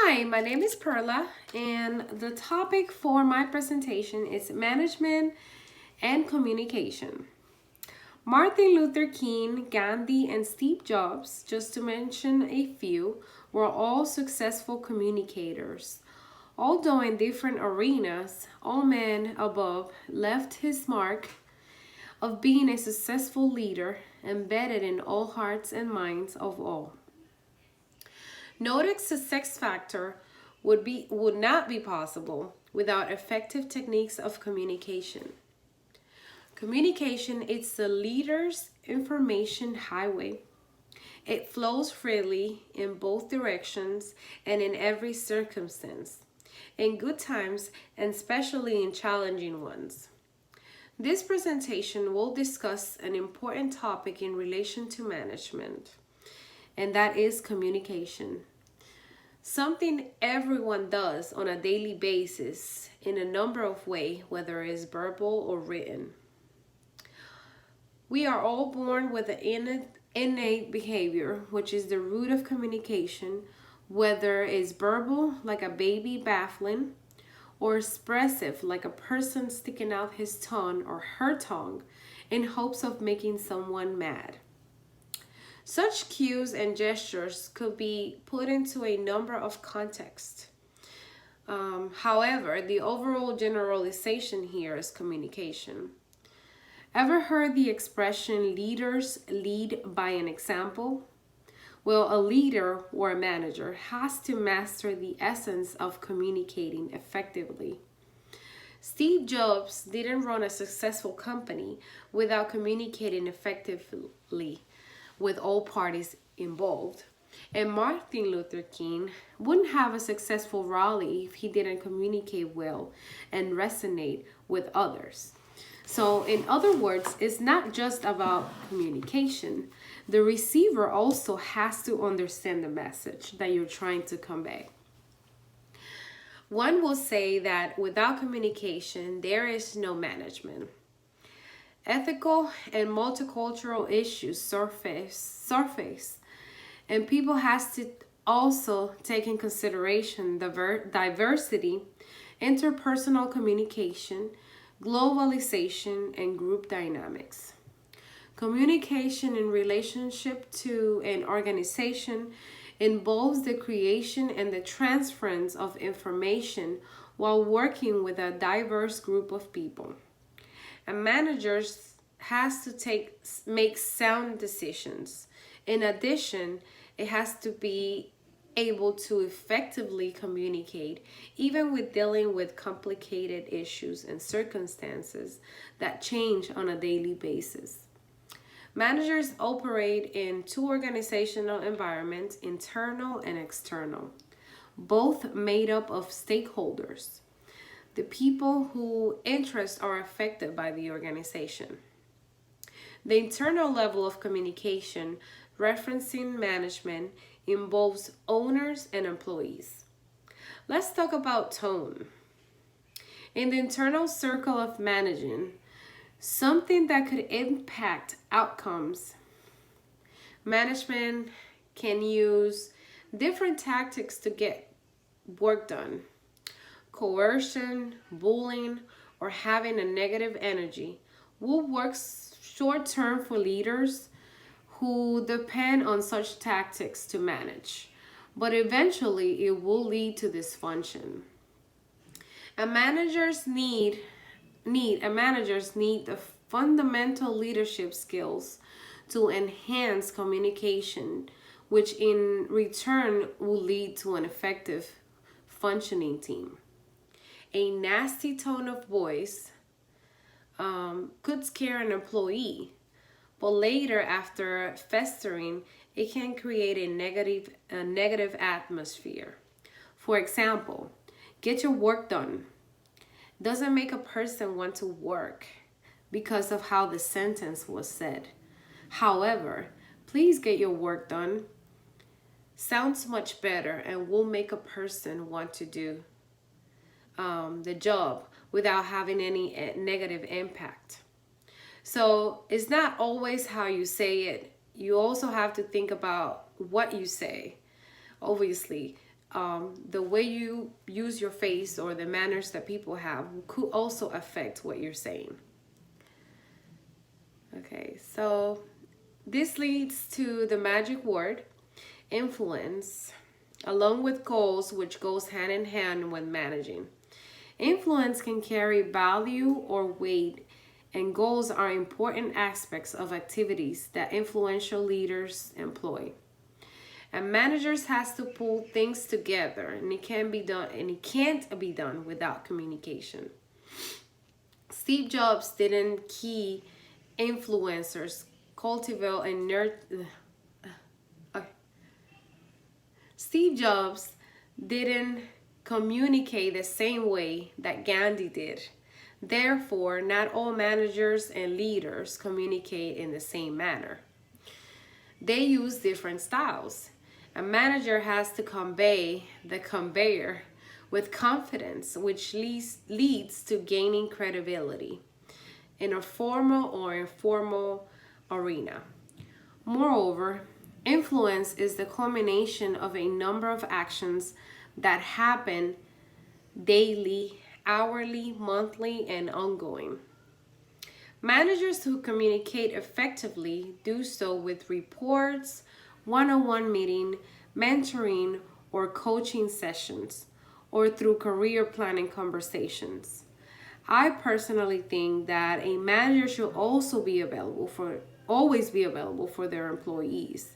Hi, my name is Perla, and the topic for my presentation is management and communication. Martin Luther King, Gandhi, and Steve Jobs, just to mention a few, were all successful communicators. Although in different arenas, all men above left his mark of being a successful leader embedded in all hearts and minds of all. Noting success factor would not be possible without effective techniques of communication. Communication is the leader's information highway. It flows freely in both directions and in every circumstance, in good times and especially in challenging ones. This presentation will discuss an important topic in relation to management, and that is communication. Something everyone does on a daily basis in a number of ways, whether it's verbal or written. We are all born with an innate behavior, which is the root of communication, whether it's verbal, like a baby baffling, or expressive, like a person sticking out his tongue or her tongue in hopes of making someone mad. Such cues and gestures could be put into a number of contexts. However, the overall generalization here is communication. Ever heard the expression leaders lead by an example? Well, a leader or a manager has to master the essence of communicating effectively. Steve Jobs didn't run a successful company without communicating effectively with all parties involved. And Martin Luther King wouldn't have a successful rally if he didn't communicate well and resonate with others. So, in other words, it's not just about communication. The receiver also has to understand the message that you're trying to convey. One will say that without communication, there is no management. Ethical and multicultural issues surface, and people has to also take in consideration diversity, interpersonal communication, globalization, and group dynamics. Communication in relationship to an organization involves the creation and the transference of information while working with a diverse group of people. A manager has to make sound decisions. In addition, it has to be able to effectively communicate, even with dealing with complicated issues and circumstances that change on a daily basis. Managers operate in two organizational environments, internal and external, both made up of stakeholders, the people whose interests are affected by the organization. The internal level of communication, referencing management, involves owners and employees. Let's talk about tone. In the internal circle of managing, something that could impact outcomes, management can use different tactics to get work done. Coercion, bullying, or having a negative energy will work short term for leaders who depend on such tactics to manage, but eventually it will lead to dysfunction. A managers need the fundamental leadership skills to enhance communication, which in return will lead to an effective functioning team. A nasty tone of voice could scare an employee, but later, after festering, it can create a negative atmosphere. For example, get your work done doesn't make a person want to work because of how the sentence was said. However, please get your work done sounds much better and will make a person want to do the job without having any negative impact. So it's not always how you say it. You also have to think about what you say. Obviously, the way you use your face or the manners that people have could also affect what you're saying. Okay, so this leads to the magic word, influence, along with goals, which goes hand in hand when managing. Influence can carry value or weight, and goals are important aspects of activities that influential leaders employ. And managers has to pull things together, and it can't be done without communication. Steve Jobs didn't key influencers cultivate and nurture. Steve Jobs didn't communicate the same way that Gandhi did. Therefore, not all managers and leaders communicate in the same manner. They use different styles. A manager has to convey the conveyor with confidence, which leads to gaining credibility in a formal or informal arena. Moreover, influence is the culmination of a number of actions that happen daily, hourly, monthly, and ongoing. Managers who communicate effectively do so with reports, one-on-one meeting, mentoring, or coaching sessions, or through career planning conversations. I personally think that a manager should also be always be available for their employees.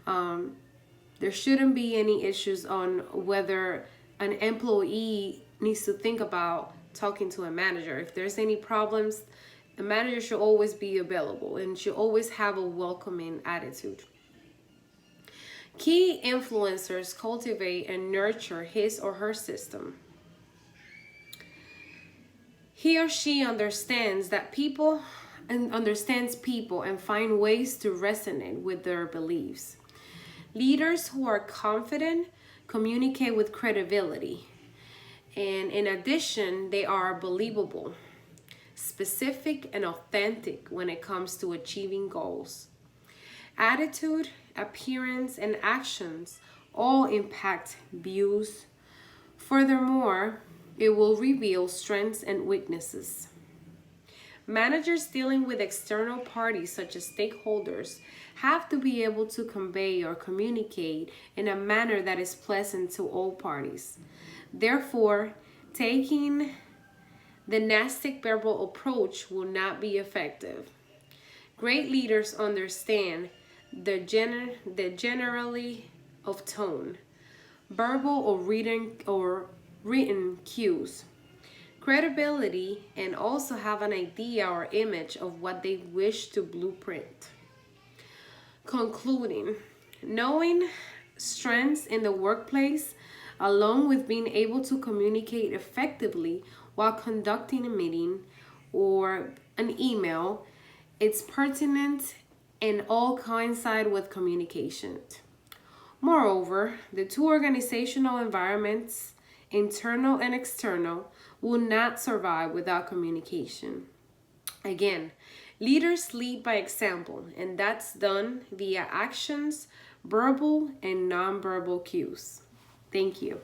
There shouldn't be any issues on whether an employee needs to think about talking to a manager. If there's any problems, a manager should always be available and should always have a welcoming attitude. Key influencers cultivate and nurture his or her system. He or she understands people and find ways to resonate with their beliefs. Leaders who are confident communicate with credibility. And in addition, they are believable, specific, and authentic when it comes to achieving goals. Attitude, appearance, and actions all impact views. Furthermore, it will reveal strengths and weaknesses. Managers dealing with external parties such as stakeholders have to be able to convey or communicate in a manner that is pleasant to all parties. Therefore, taking the nastic verbal approach will not be effective. Great leaders understand the generally of tone, verbal or written cues, credibility, and also have an idea or image of what they wish to blueprint. Concluding, knowing strengths in the workplace, along with being able to communicate effectively while conducting a meeting or an email, it's pertinent and all coincide with communication. Moreover, the two organizational environments, internal and external, will not survive without communication. Again, leaders lead by example, and that's done via actions, verbal and nonverbal cues. Thank you.